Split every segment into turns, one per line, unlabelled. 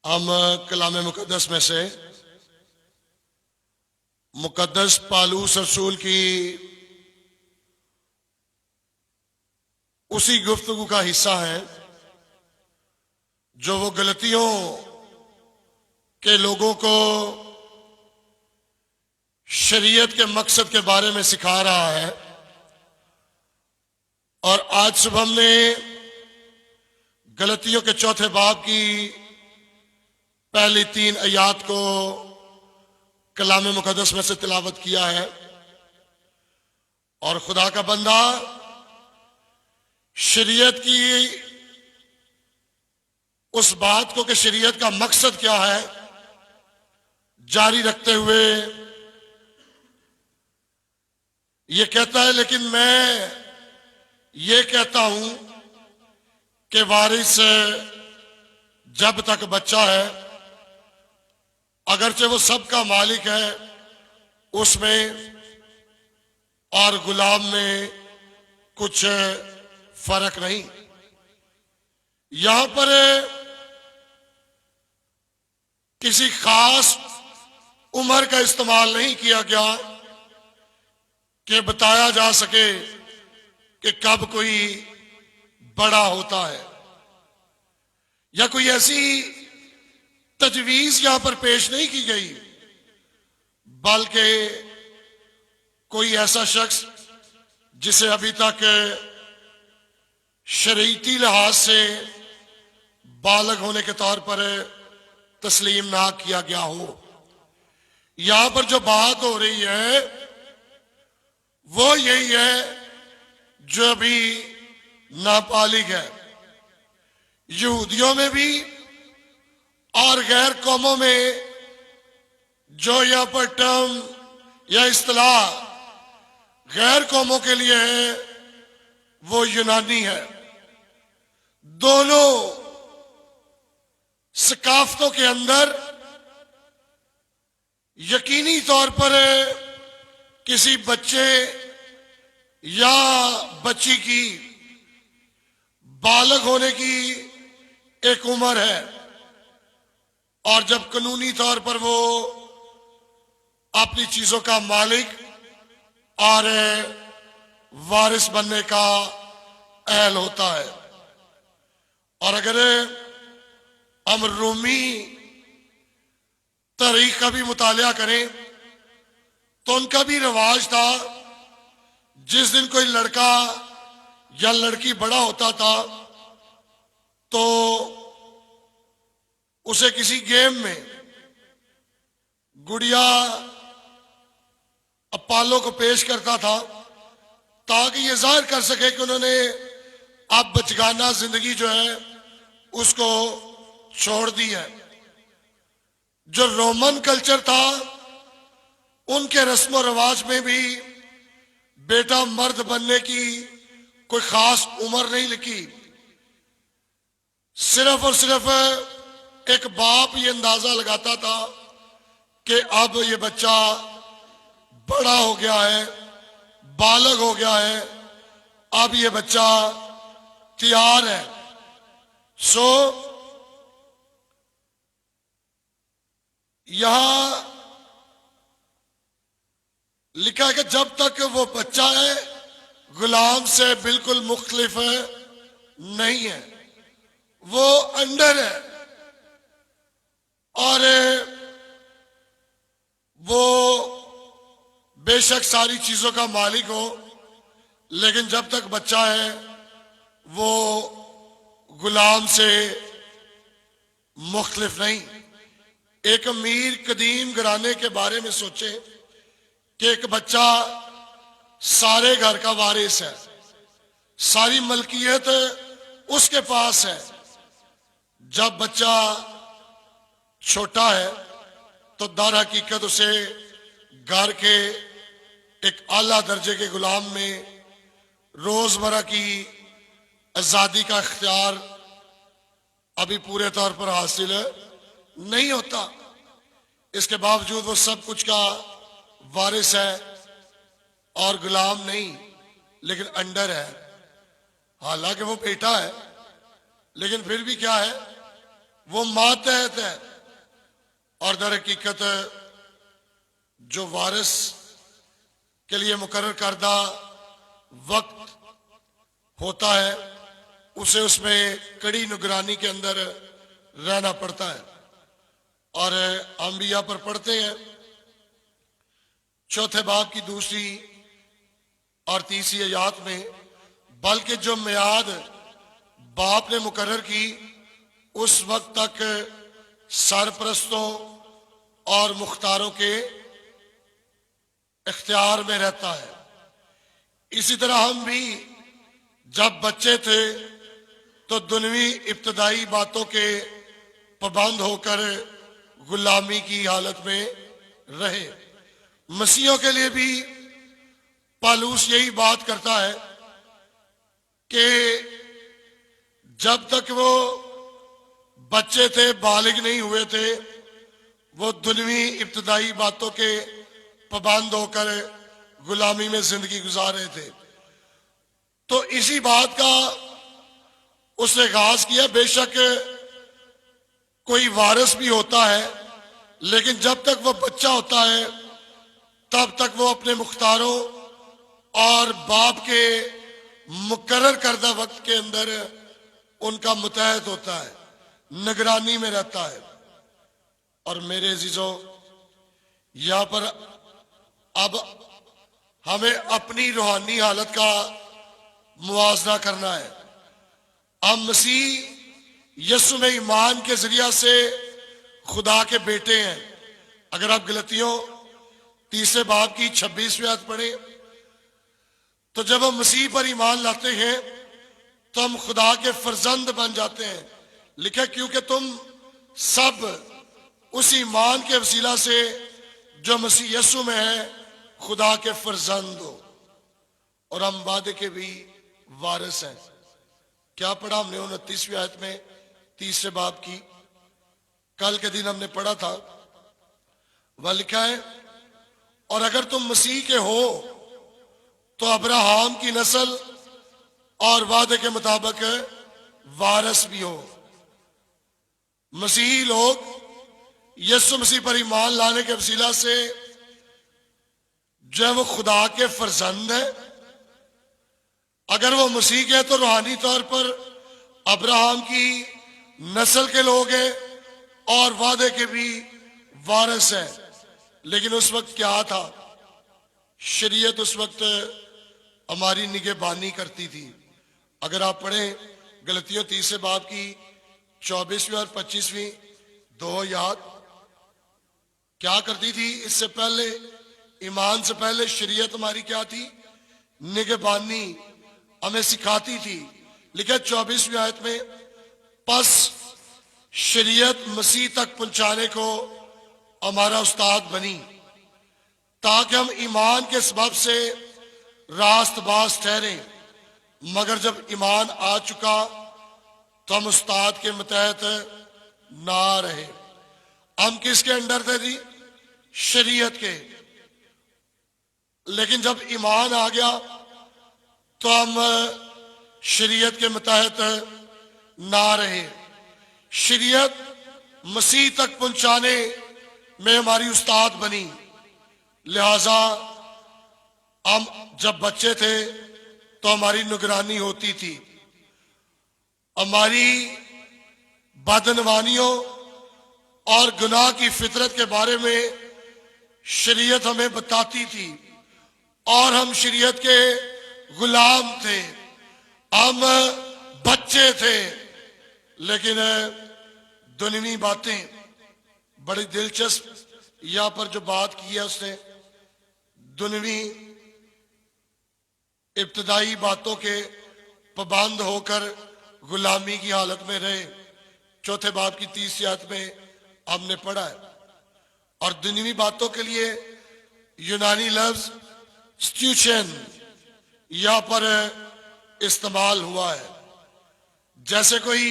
ہم کلام مقدس میں سے مقدس پالوس رسول کی اسی گفتگو کا حصہ ہیں جو وہ غلطیوں کے لوگوں کو شریعت کے مقصد کے بارے میں سکھا رہا ہے۔ اور آج صبح ہم نے غلطیوں کے چوتھے باب کی پہلی 3 آیات کو کلام مقدس میں سے تلاوت کیا ہے، اور خدا کا بندہ شریعت کی اس بات کو کہ شریعت کا مقصد کیا ہے جاری رکھتے ہوئے یہ کہتا ہے، لیکن میں یہ کہتا ہوں کہ وارث جب تک بچہ ہے، اگرچہ وہ سب کا مالک ہے، اس میں اور غلام میں کچھ فرق نہیں۔ یہاں پر کسی خاص عمر کا استعمال نہیں کیا گیا کہ بتایا جا سکے کہ کب کوئی بڑا ہوتا ہے، یا کوئی ایسی تجویز یہاں پر پیش نہیں کی گئی، بلکہ کوئی ایسا شخص جسے ابھی تک شریعتی لحاظ سے بالغ ہونے کے طور پر تسلیم نہ کیا گیا ہو۔ یہاں پر جو بات ہو رہی ہے وہ یہی ہے جو ابھی نابالغ ہے۔ یہودیوں میں بھی اور غیر قوموں میں جو یہاں پر ٹرم یا اصطلاح غیر قوموں کے لیے ہے وہ یونانی ہے۔ دونوں ثقافتوں کے اندر یقینی طور پر کسی بچے یا بچی کی بالغ ہونے کی ایک عمر ہے، اور جب قانونی طور پر وہ اپنی چیزوں کا مالک اور وارث بننے کا اہل ہوتا ہے۔ اور اگر ہم رومی تاریخ کا بھی مطالعہ کریں تو ان کا بھی رواج تھا، جس دن کوئی لڑکا یا لڑکی بڑا ہوتا تھا تو اسے کسی گیم میں گڑیا اپالو کو پیش کرتا تھا تاکہ یہ ظاہر کر سکے کہ انہوں نے اب بچگانہ زندگی جو ہے اس کو چھوڑ دی ہے۔ جو رومن کلچر تھا ان کے رسم و رواج میں بھی بیٹا مرد بننے کی کوئی خاص عمر نہیں لکھی، صرف اور صرف ایک باپ یہ اندازہ لگاتا تھا کہ اب یہ بچہ بڑا ہو گیا ہے، بالغ ہو گیا ہے، اب یہ بچہ تیار ہے۔ یہاں لکھا ہے کہ جب تک وہ بچہ ہے غلام سے بالکل مختلف نہیں ہے، وہ انڈر ہے، اور وہ بے شک ساری چیزوں کا مالک ہو، لیکن جب تک بچہ ہے وہ غلام سے مختلف نہیں۔ ایک امیر قدیم گھرانے کے بارے میں سوچے کہ ایک بچہ سارے گھر کا وارث ہے، ساری ملکیت اس کے پاس ہے۔ جب بچہ چھوٹا ہے تو در حقیقت اسے گھر کے ایک اعلیٰ درجے کے غلام میں روزمرہ کی آزادی کا اختیار ابھی پورے طور پر حاصل نہیں ہوتا۔ اس کے باوجود وہ سب کچھ کا وارث ہے اور غلام نہیں، لیکن انڈر ہے۔ حالانکہ وہ بیٹا ہے لیکن پھر بھی کیا ہے، وہ ماتحت ہے، اور در حقیقت جو وارث کے لیے مقرر کردہ وقت ہوتا ہے اسے اس میں کڑی نگرانی کے اندر رہنا پڑتا ہے۔ اور انبیاء پر پڑھتے ہیں چوتھے باب کی دوسری اور تیسری آیات میں، بلکہ جو میعاد باپ نے مقرر کی اس وقت تک سرپرستوں اور مختاروں کے اختیار میں رہتا ہے۔ اسی طرح ہم بھی جب بچے تھے تو دنیوی ابتدائی باتوں کے پابند ہو کر غلامی کی حالت میں رہے۔ مسیحیوں کے لیے بھی پالوس یہی بات کرتا ہے کہ جب تک وہ بچے تھے، بالغ نہیں ہوئے تھے، وہ دنیوی ابتدائی باتوں کے پابند ہو کر غلامی میں زندگی گزار رہے تھے۔ تو اسی بات کا اس نے آغاز کیا۔ بے شک کوئی وارث بھی ہوتا ہے، لیکن جب تک وہ بچہ ہوتا ہے تب تک وہ اپنے مختاروں اور باپ کے مقرر کردہ وقت کے اندر ان کا متحد ہوتا ہے، نگرانی میں رہتا ہے۔ اور میرے عزیزوں، یہاں پر اب ہمیں اپنی روحانی حالت کا موازنہ کرنا ہے۔ ہم مسیح یسوع میں ایمان کے ذریعہ سے خدا کے بیٹے ہیں۔ اگر آپ غلطیوں تیسرے باب کی 26ویں آیت پڑھیں تو جب ہم مسیح پر ایمان لاتے ہیں تو ہم خدا کے فرزند بن جاتے ہیں۔ لکھا کیونکہ تم سب اس ایمان کے وسیلہ سے جو مسیح یسوع میں ہے خدا کے فرزند ہو، اور ہم وعدے کے بھی وارث ہیں۔ کیا پڑھا ہم نے 29ویں آیت میں تیسرے باب کی؟ کل کے دن ہم نے پڑھا تھا، وہ لکھا ہے اور اگر تم مسیح کے ہو تو ابراہام کی نسل اور وعدے کے مطابق وارث بھی ہو۔ مسیحی لوگ یسوع مسیح پر ایمان لانے کے وسیلہ سے جو ہے وہ خدا کے فرزند ہیں۔ اگر وہ مسیح کے تو روحانی طور پر ابراہام کی نسل کے لوگ ہیں اور وعدے کے بھی وارث ہیں۔ لیکن اس وقت کیا تھا؟ شریعت اس وقت ہماری نگہبانی کرتی تھی۔ اگر آپ پڑھیں غلطیوں تیسرے باب کی 24ویں اور 25ویں دو یاد، کیا کرتی تھی؟ اس سے پہلے، ایمان سے پہلے شریعت ہماری کیا تھی؟ نگہبانی ہمیں سکھاتی تھی۔ لکھا 24ویں آیت میں، پس شریعت مسیح تک پہنچانے کو ہمارا استاد بنی تاکہ ہم ایمان کے سبب سے راست باز ٹھہریں، مگر جب ایمان آ چکا تو ہم استاد کے متحد نہ رہے۔ ہم کس کے انڈر تھے جی؟ شریعت کے۔ لیکن جب ایمان آ گیا تو ہم شریعت کے متحد نہ رہے۔ شریعت مسیح تک پہنچانے میں ہماری استاد بنی، لہذا ہم جب بچے تھے تو ہماری نگرانی ہوتی تھی۔ ہماری بدعنوانیوں اور گناہ کی فطرت کے بارے میں شریعت ہمیں بتاتی تھی، اور ہم شریعت کے غلام تھے، ہم بچے تھے۔ لیکن دنیوی باتیں بڑی دلچسپ، یہاں پر جو بات کی ہے اس نے دنیوی ابتدائی باتوں کے پابند ہو کر غلامی کی حالت میں رہے۔ چوتھے باب کی 30 آیت میں ہم نے پڑھا ہے۔ اور دنیوی باتوں کے لیے یونانی لفظ سٹیوشن یہاں پر استعمال ہوا ہے۔ جیسے کوئی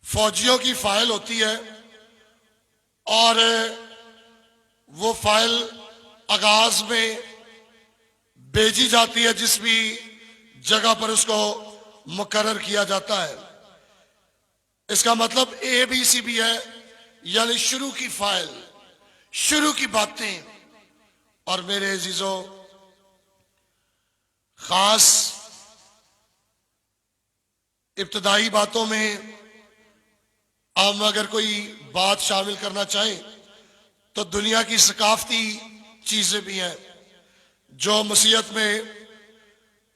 فوجیوں کی فائل ہوتی ہے اور وہ فائل آغاز میں بھیجی جاتی ہے جس بھی جگہ پر اس کو مقرر کیا جاتا ہے، اس کا مطلب ABC بھی ہے، یعنی شروع کی فائل، شروع کی باتیں۔ اور میرے عزیزو، خاص ابتدائی باتوں میں ہم اگر کوئی بات شامل کرنا چاہیں تو دنیا کی ثقافتی چیزیں بھی ہیں جو مسیحیت میں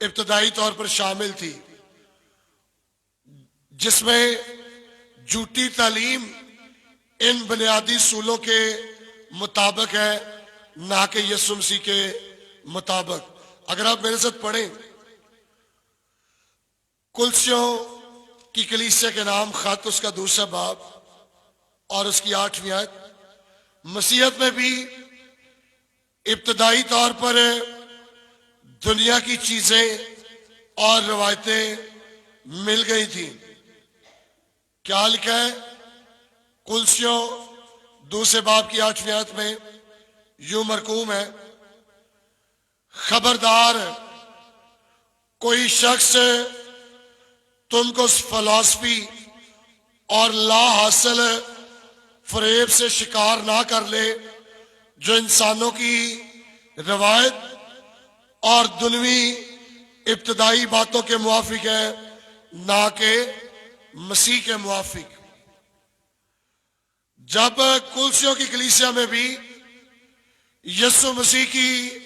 ابتدائی طور پر شامل تھی، جس میں جھوٹی تعلیم ان بنیادی اصولوں کے مطابق ہے، نہ کہ یسوع مسیح کے مطابق۔ اگر آپ میرے ساتھ پڑھیں کلسیوں کی کلیسیا کے نام خط، اس کا دوسرا باب اور اس کی 8ویں آیت، مسیحیت میں بھی ابتدائی طور پر دنیا کی چیزیں اور روایتیں مل گئی تھیں۔ کیا لکھا ہے کلسیوں دوسرے باب کی 8ویں آیت میں؟ یوں مرقوم ہے، خبردار کوئی شخص تم کو فلسفی اور لا حاصل فریب سے شکار نہ کر لے، جو انسانوں کی روایت اور دنوی ابتدائی باتوں کے موافق ہے، نہ کہ مسیح کے موافق۔ جب کلسیوں کی کلیسیا میں بھی یسوع مسیح کی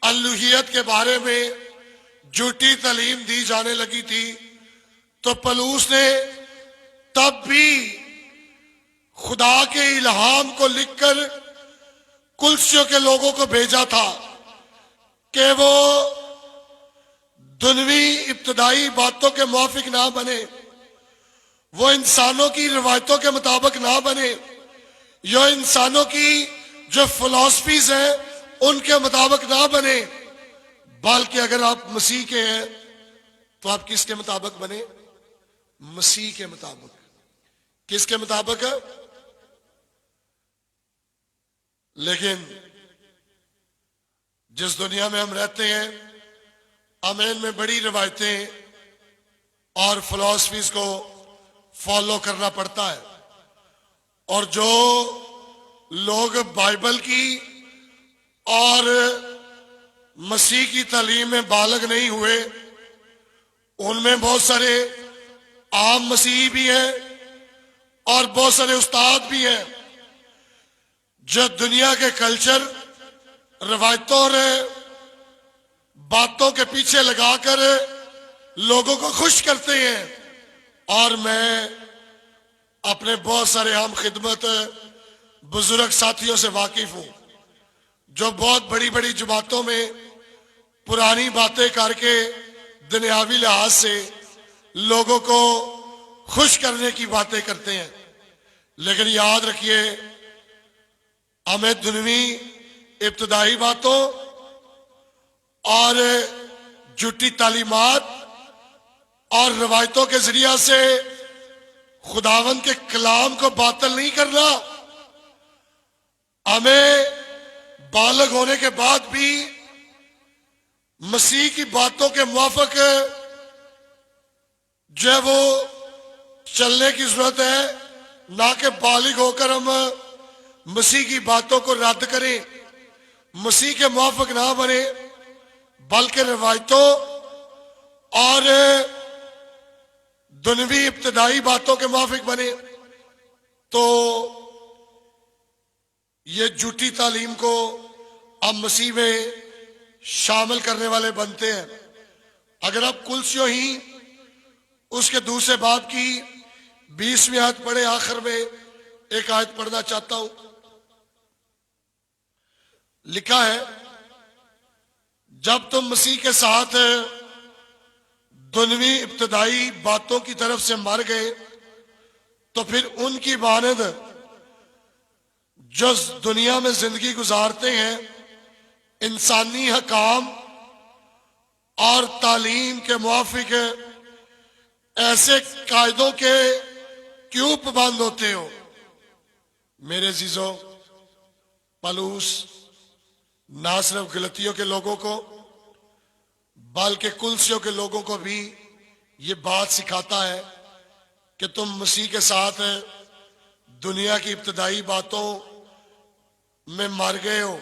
الوہیت کے بارے میں جھوٹی تعلیم دی جانے لگی تھی، تو پولس نے تب بھی خدا کے الہام کو لکھ کر کلسیوں کے لوگوں کو بھیجا تھا کہ وہ دنوی ابتدائی باتوں کے موافق نہ بنے، وہ انسانوں کی روایتوں کے مطابق نہ بنے، یا انسانوں کی جو فلسفیز ہیں ان کے مطابق نہ بنے، بلکہ اگر آپ مسیح کے ہیں تو آپ کس کے مطابق بنے؟ مسیح کے مطابق۔ کس کے مطابق؟ لیکن جس دنیا میں ہم رہتے ہیں، ہمیں ان میں بڑی روایتیں اور فلسفیز کو فالو کرنا پڑتا ہے، اور جو لوگ بائبل کی اور مسیح کی تعلیم میں بالغ نہیں ہوئے، ان میں بہت سارے عام مسیحی بھی ہیں اور بہت سارے استاد بھی ہیں جو دنیا کے کلچر، روایتوں اور باتوں کے پیچھے لگا کر لوگوں کو خوش کرتے ہیں۔ اور میں اپنے بہت سارے عام خدمت بزرگ ساتھیوں سے واقف ہوں جو بہت بڑی بڑی جماعتوں میں پرانی باتیں کر کے دنیاوی لحاظ سے لوگوں کو خوش کرنے کی باتیں کرتے ہیں، لیکن یاد رکھیے ہمیں دنوی ابتدائی باتوں اور جھوٹی تعلیمات اور روایتوں کے ذریعہ سے خداوند کے کلام کو باطل نہیں کرنا۔ ہمیں بالغ ہونے کے بعد بھی مسیح کی باتوں کے موافق جو ہے وہ چلنے کی ضرورت ہے، نہ کہ بالغ ہو کر ہم مسیح کی باتوں کو رد کریں، مسیح کے موافق نہ بنے، بلکہ روایتوں اور دنوی ابتدائی باتوں کے موافق بنے۔ تو یہ جھوٹی تعلیم کو ہم مسیح میں شامل کرنے والے بنتے ہیں۔ اگر آپ کلسیوں ہی اس کے دوسرے باب کی 20ویں آیت پڑھیں، آخر میں ایک آیت پڑھنا چاہتا ہوں۔ لکھا ہے، جب تم مسیح کے ساتھ دنوی ابتدائی باتوں کی طرف سے مر گئے تو پھر ان کی مانند جو دنیا میں زندگی گزارتے ہیں انسانی حکام اور تعلیم کے موافق ایسے قاعدوں کے کیوں پابند ہوتے ہو؟ میرے عزیزو، پولس نہ صرف غلطیوں کے لوگوں کو بلکہ کلسیوں کے لوگوں کو بھی یہ بات سکھاتا ہے کہ تم مسیح کے ساتھ دنیا کی ابتدائی باتوں میں مر گئے ہو،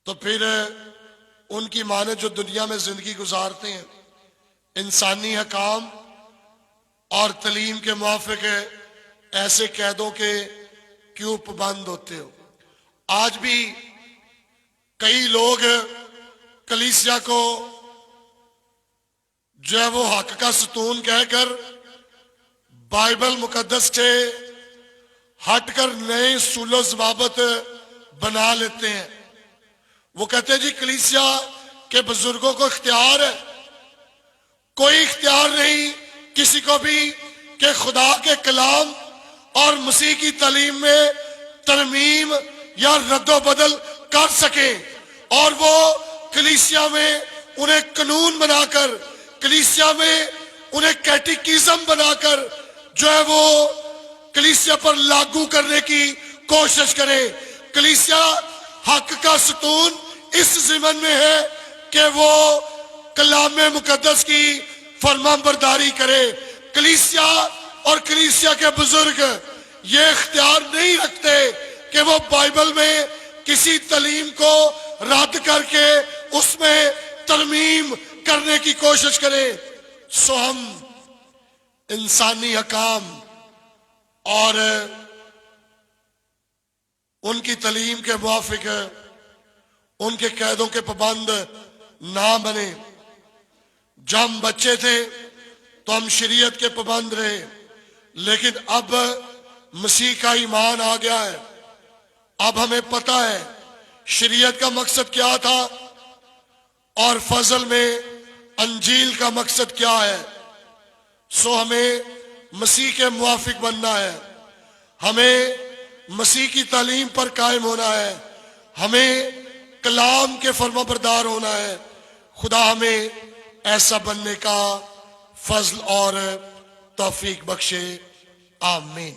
تو پھر ان کی مانند جو دنیا میں زندگی گزارتے ہیں، انسانی حکام اور تعلیم کے موافق ایسے قیدوں کے کیوں پابند ہوتے ہو؟ آج بھی کئی لوگ کلیسیا کو جو ہے وہ حق کا ستون کہہ کر بائبل مقدس سے ہٹ کر نئے اصول و ضوابط بنا لیتے ہیں۔ وہ کہتے ہیں جی کلیسیا کے بزرگوں کو اختیار ہے۔ کوئی اختیار نہیں کسی کو بھی کہ خدا کے کلام اور مسیح کی تعلیم میں ترمیم یا رد و بدل کر سکے، اور وہ کلیسیا میں انہیں قانون بنا کر، کلیسیا میں انہیں کیٹیکیزم بنا کر جو ہے وہ کلیسیا پر لاگو کرنے کی کوشش کرے۔ کلیسیا حق کا ستون اس ضمن میں ہے کہ وہ کلام مقدس کی فرمان برداری کرے۔ کلیسیا اور کلیسیا کے بزرگ یہ اختیار نہیں رکھتے کہ وہ بائبل میں کسی تعلیم کو رد کر کے اس میں ترمیم کرنے کی کوشش کرے۔ سو ہم انسانی حکام اور ان کی تعلیم کے موافق ان کے قیدوں کے پابند نہ بنے۔ جب ہم بچے تھے تو ہم شریعت کے پابند رہے، لیکن اب مسیح کا ایمان آ گیا ہے۔ اب ہمیں پتہ ہے شریعت کا مقصد کیا تھا اور فضل میں انجیل کا مقصد کیا ہے۔ سو ہمیں مسیح کے موافق بننا ہے، ہمیں مسیح کی تعلیم پر قائم ہونا ہے، ہمیں کلام کے فرما بردار ہونا ہے۔ خدا ہمیں ایسا بننے کا فضل اور توفیق بخشے، آمین۔